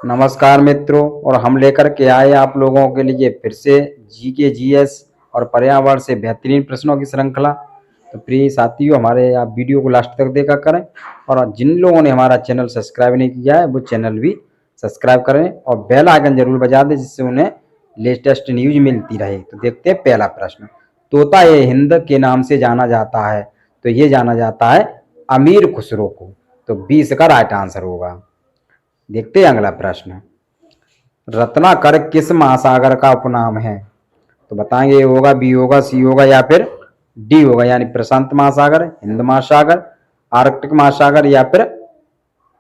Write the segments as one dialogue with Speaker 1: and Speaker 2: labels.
Speaker 1: नमस्कार मित्रों, और हम लेकर के आए आप लोगों के लिए फिर से जीके जीएस और पर्यावरण से बेहतरीन प्रश्नों की श्रृंखला। तो प्रिय साथियों, हमारे आप वीडियो को लास्ट तक देखा करें, और जिन लोगों ने हमारा चैनल सब्सक्राइब नहीं किया है वो चैनल भी सब्सक्राइब करें और बेल आइकन जरूर बजा दें, जिससे उन्हें लेटेस्ट न्यूज मिलती रहे। तो देखते हैं पहला प्रश्न। तोता ये हिंद के नाम से जाना जाता है, तो ये जाना जाता है अमीर खुसरो को। तो 20 का राइट आंसर होगा। देखते हैं अगला प्रश्न। रत्नाकर किस महासागर का उपनाम है? तो बताएंगे ए होगा, बी होगा, सी होगा या फिर डी होगा, यानी प्रशांत महासागर, हिंद महासागर, आर्कटिक महासागर या फिर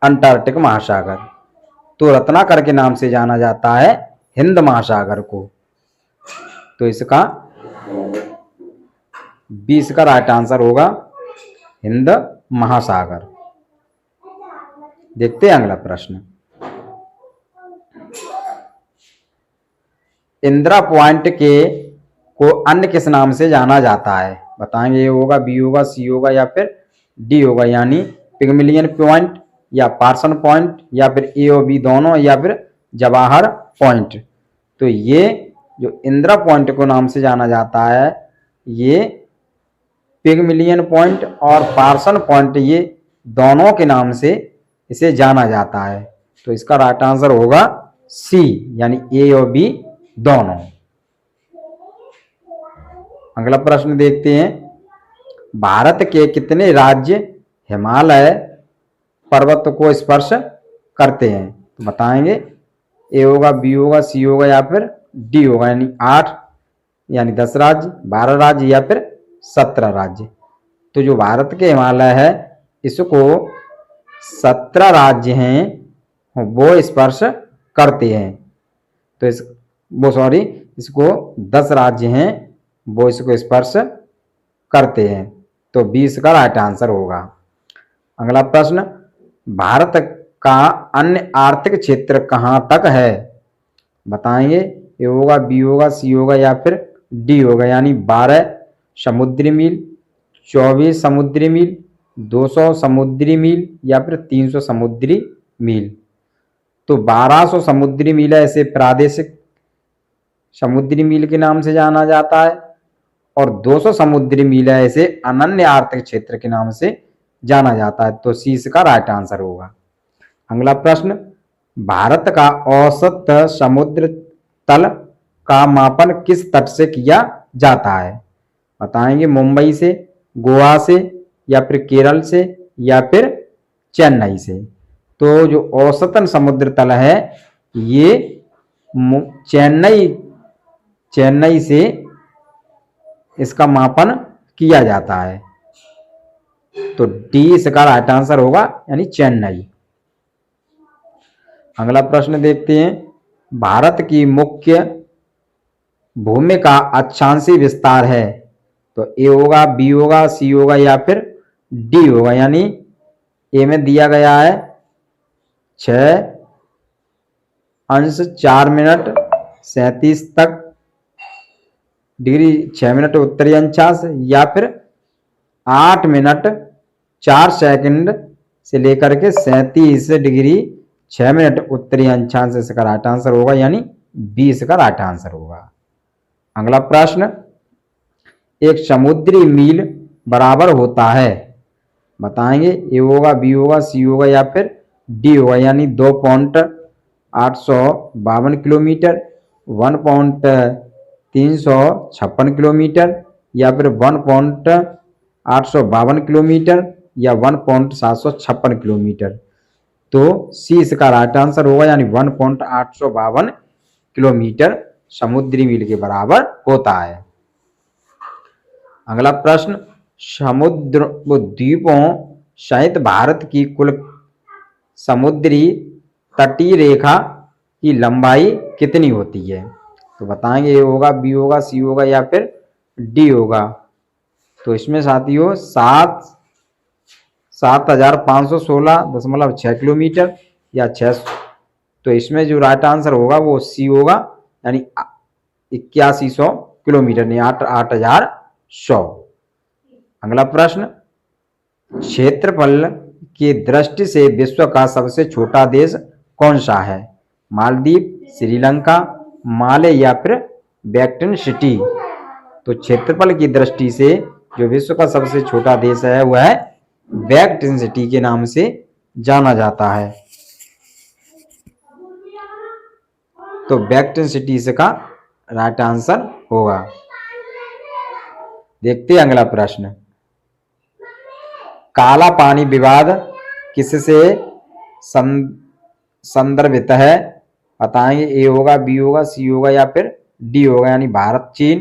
Speaker 1: अंटार्कटिक महासागर। तो रत्नाकर के नाम से जाना जाता है हिंद महासागर को। तो इसका 20 का राइट आंसर होगा हिंद महासागर। देखते हैं अगला प्रश्न। इंदिरा पॉइंट के को अन्य किस नाम से जाना जाता है? बताएंगे ए होगा, बी होगा, सी होगा या फिर डी होगा, यानी पिगमिलियन पॉइंट या पार्सन पॉइंट या फिर ए और बी दोनों या फिर जवाहर पॉइंट। तो ये जो इंदिरा पॉइंट को नाम से जाना जाता है, ये पिगमिलियन पॉइंट और पार्सन पॉइंट, ये दोनों के नाम से इसे जाना जाता है। तो इसका राइट आंसर होगा सी, यानी ए और बी दोनों। अगला प्रश्न देखते हैं। भारत के कितने राज्य हिमालय पर्वत को स्पर्श करते हैं? तो बताएंगे ए होगा, बी होगा, सी होगा या फिर डी होगा, यानी 8, यानी 10 राज्य, 12 राज्य या फिर 17 राज्य। तो जो भारत के हिमालय है, इसको 17 राज्य हैं वो स्पर्श करते हैं। तो इसको 10 राज्य हैं वो इसको स्पर्श करते हैं। तो 20 का राइट आंसर होगा। अगला प्रश्न। भारत का अन्य आर्थिक क्षेत्र कहाँ तक है? बताएंगे ए होगा, बी होगा, सी होगा या फिर डी होगा, यानी 12 समुद्री मील, 24 समुद्री मील, 200 समुद्री मील या फिर 300 समुद्री मील। तो 1200 समुद्री मील है, इसे प्रादेशिक समुद्री मील के नाम से जाना जाता है, और 200 समुद्री मील है, इसे अनन्य आर्थिक क्षेत्र के नाम से जाना जाता है। तो सी इसका राइट आंसर होगा। अगला प्रश्न। भारत का औसत समुद्र तल का मापन किस तट से किया जाता है? बताएंगे मुंबई से, गोवा से या फिर केरल से या फिर चेन्नई से। तो जो औसतन समुद्र तल है, ये चेन्नई से इसका मापन किया जाता है। तो डी इसका राइट आंसर होगा, यानी चेन्नई। अगला प्रश्न देखते हैं। भारत की मुख्य भूमि का अक्षांशीय विस्तार है? तो ए होगा, बी होगा, सी होगा या फिर डी होगा, यानी ए में दिया गया है 6 अंश 4 मिनट 37 तक डिग्री 6 मिनट उत्तरी अक्षांश, या फिर 8 मिनट 4 सेकंड से लेकर के 37 डिग्री 6 मिनट उत्तरी अक्षांश। इसका राइट आंसर होगा, यानी 20 का राइट आंसर होगा। अगला प्रश्न। एक समुद्री मील बराबर होता है? बताएंगे ए होगा, बी होगा, सी होगा या फिर डी होगा, यानी 2.852 किलोमीटर, 1.356 किलोमीटर या फिर 1.852 किलोमीटर या 1.756 किलोमीटर। तो सी इसका राइट आंसर होगा, यानी 1.852 किलोमीटर समुद्री मील के बराबर होता है। अगला प्रश्न। समुद्र द्वीपों सहित भारत की कुल समुद्री तटीय रेखा की लंबाई कितनी होती है? तो बताएंगे ए होगा, बी होगा, सी होगा या फिर डी होगा। तो इसमें साथियों 7516.6 किलोमीटर या 6। तो इसमें जो राइट आंसर होगा वो सी होगा, यानी 8100 किलोमीटर, नहीं 8100। अगला प्रश्न। क्षेत्रफल की दृष्टि से विश्व का सबसे छोटा देश कौन सा है? मालदीव, श्रीलंका, माले या फिर वेटिकन सिटी। तो क्षेत्रफल की दृष्टि से जो विश्व का सबसे छोटा देश है वह है वेटिकन सिटी के नाम से जाना जाता है। तो वेटिकन सिटी इसका राइट आंसर होगा। देखते हैं अगला प्रश्न। काला पानी विवाद किससे संदर्भित है? बताएंगे। ए होगा, बी होगा, सी होगा या फिर डी होगा, यानी भारत चीन,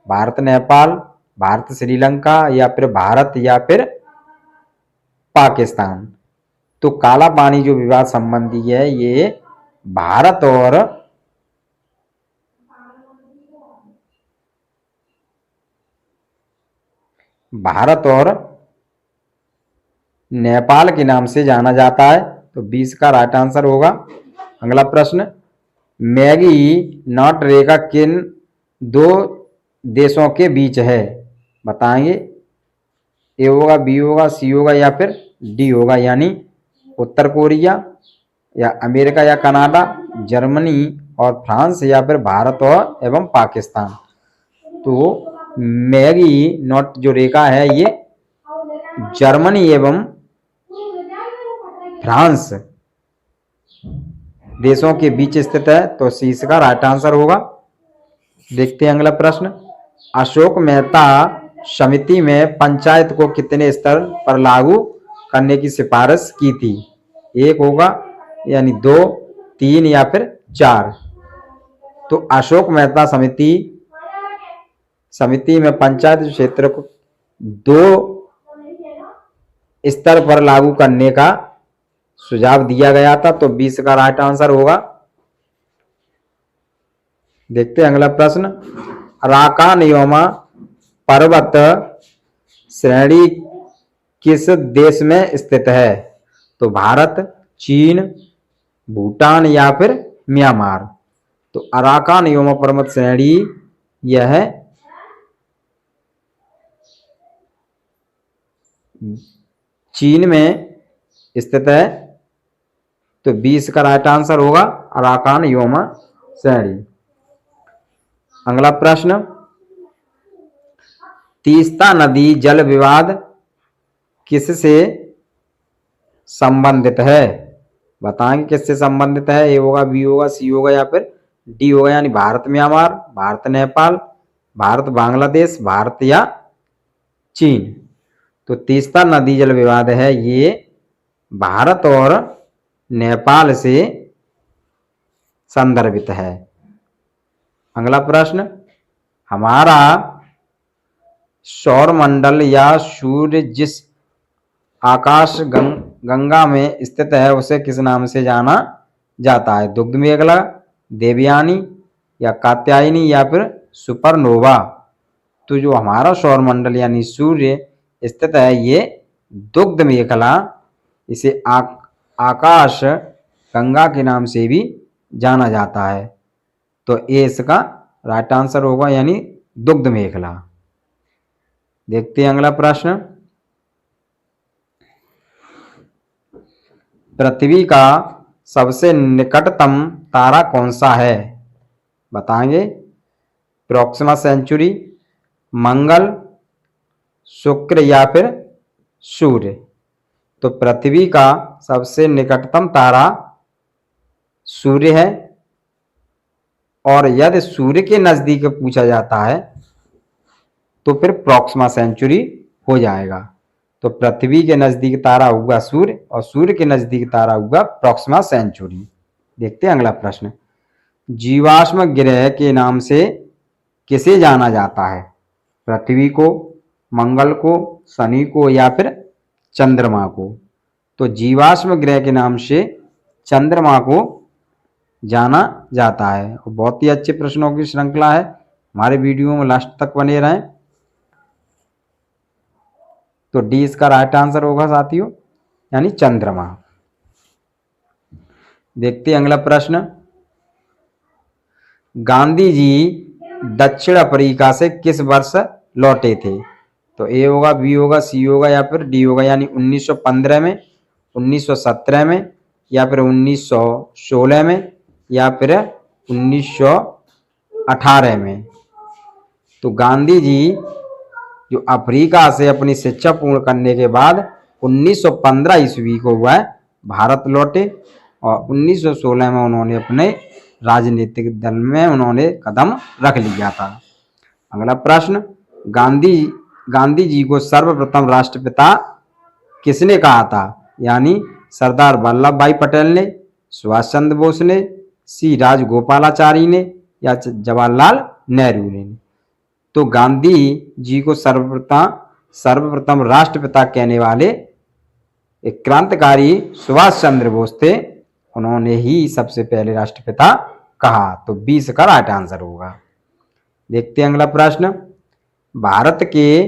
Speaker 1: भारत नेपाल, भारत श्रीलंका या फिर भारत या फिर पाकिस्तान। तो काला पानी जो विवाद संबंधी है ये भारत और नेपाल के नाम से जाना जाता है। तो 20 का राइट आंसर होगा। अगला प्रश्न। मैगी नॉट रेखा किन दो देशों के बीच है? बताएंगे। ए होगा, बी होगा, सी होगा या फिर डी होगा, यानी उत्तर कोरिया या अमेरिका या कनाडा, जर्मनी और फ्रांस या फिर भारत और एवं पाकिस्तान। तो मैगी नॉट जो रेखा है ये जर्मनी एवं फ्रांस देशों के बीच स्थित है। तो सी इसका राइट आंसर होगा। देखते हैं अगला प्रश्न। अशोक मेहता समिति में पंचायत को कितने स्तर पर लागू करने की सिफारिश की थी? 1 होगा, यानी 2, 3 या फिर 4। तो अशोक मेहता समिति में पंचायत क्षेत्र को 2 स्तर पर लागू करने का सुझाव दिया गया था। तो 20 का राइट आंसर होगा। देखते हैं अगला प्रश्न। अराकानयोमा पर्वत श्रेणी किस देश में स्थित है? तो भारत, चीन, भूटान या फिर म्यांमार। तो अराकानयोमा पर्वत श्रेणी यह चीन में स्थित है। तो 20 का राइट आंसर होगा अराकानयोमा श्रेणी। अगला प्रश्न। तीस्ता नदी जल विवाद किससे संबंधित है? बताएंगे किससे संबंधित है। ए होगा, बी होगा, सी होगा या फिर डी होगा, यानी भारत म्यांमार, भारत नेपाल, भारत बांग्लादेश, भारत या चीन। तो तीस्ता नदी जल विवाद है ये भारत और नेपाल से संदर्भित है। अगला प्रश्न। हमारा सौरमंडल या सूर्य जिस आकाश गंगा में स्थित है उसे किस नाम से जाना जाता है? दुग्ध मेखला, देवयानी या कात्यायनी या फिर सुपरनोवा। तो जो हमारा सौरमंडल यानी सूर्य स्थित है ये दुग्ध मेखला, इसे आकाश गंगा के नाम से भी जाना जाता है। तो ए इसका राइट आंसर होगा, यानी दुग्ध मेखला। देखते हैं अगला प्रश्न। पृथ्वी का सबसे निकटतम तारा कौन सा है? बताएंगे। प्रोक्सिमा सेंचुरी, मंगल, शुक्र या फिर सूर्य। तो पृथ्वी का सबसे निकटतम तारा सूर्य है। और यदि सूर्य के नजदीक पूछा जाता है तो फिर प्रोक्सिमा सेंचुरी हो जाएगा। तो पृथ्वी के नजदीक तारा होगा सूर्य और सूर्य के नजदीक तारा होगा प्रोक्सिमा सेंचुरी। देखते हैं अगला प्रश्न। जीवाश्म ग्रह के नाम से किसे जाना जाता है? पृथ्वी को, मंगल को, शनि को या फिर चंद्रमा को। तो जीवाश्म ग्रह के नाम से चंद्रमा को जाना जाता है। और बहुत ही अच्छे प्रश्नों की श्रृंखला है। हमारे वीडियो में लास्ट तक बने रहें। तो डी इसका राइट आंसर होगा साथियों, यानी चंद्रमा। देखते हैं अगला प्रश्न। गांधी जी दक्षिण अफ्रीका से किस वर्ष लौटे थे? तो ए होगा, बी होगा, सी होगा या फिर डी होगा, यानी 1915 में, 1917 में या फिर 1916 में या फिर 1918 में। तो गांधी जी जो अफ्रीका से अपनी शिक्षा पूर्ण करने के बाद 1915 ईस्वी को वह भारत लौटे और 1916 में उन्होंने अपने राजनीतिक दल में उन्होंने कदम रख लिया था। अगला प्रश्न, गांधी जी को सर्वप्रथम राष्ट्रपिता किसने कहा था? यानी सरदार वल्लभ भाई पटेल ने, सुभाष चंद्र बोस ने, सी राजगोपालाचारी ने या जवाहरलाल नेहरू ने। तो गांधी जी को सर्वप्रथम राष्ट्रपिता कहने वाले एक क्रांतिकारी सुभाष चंद्र बोस थे। उन्होंने ही सबसे पहले राष्ट्रपिता कहा। तो 20 का राइट आंसर होगा। देखते हैं अगला प्रश्न, भारत के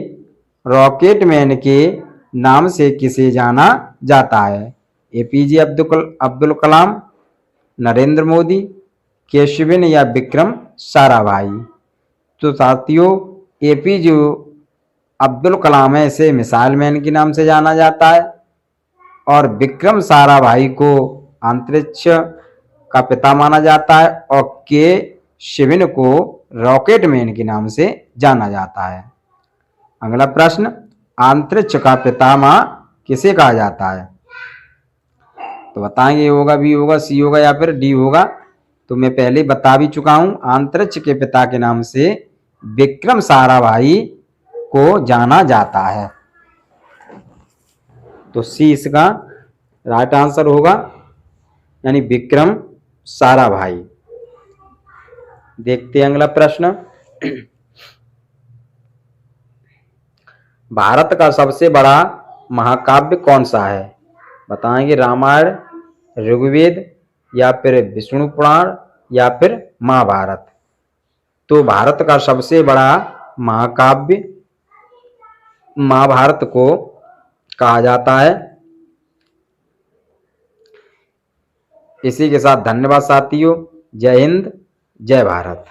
Speaker 1: रॉकेटमैन के नाम से किसे जाना जाता है? एपीजे अब्दुल कलाम, नरेंद्र मोदी, केशविन या विक्रम साराभाई। तो साथियों, एपीजे अब्दुल कलाम है, इसे मिसाइल मैन के नाम से जाना जाता है और विक्रम साराभाई को अंतरिक्ष का पिता माना जाता है और के शिवन को रॉकेट मैन के नाम से जाना जाता है। अगला प्रश्न, अंतरिक्ष का पितामह किसे कहा जाता है? तो बताएंगे ए होगा, बी होगा, सी होगा या फिर डी होगा। तो मैं पहले बता भी चुका हूं, अंतरिक्ष के पिता के नाम से विक्रम साराभाई को जाना जाता है। तो सी इसका राइट आंसर होगा, यानी विक्रम साराभाई। देखते हैं अगला प्रश्न, भारत का सबसे बड़ा महाकाव्य कौन सा है? बताएंगे रामायण, ऋग्वेद या फिर विष्णु पुराण या फिर महाभारत। तो भारत का सबसे बड़ा महाकाव्य महाभारत को कहा जाता है। इसी के साथ धन्यवाद साथियों। जय हिंद, जय भारत।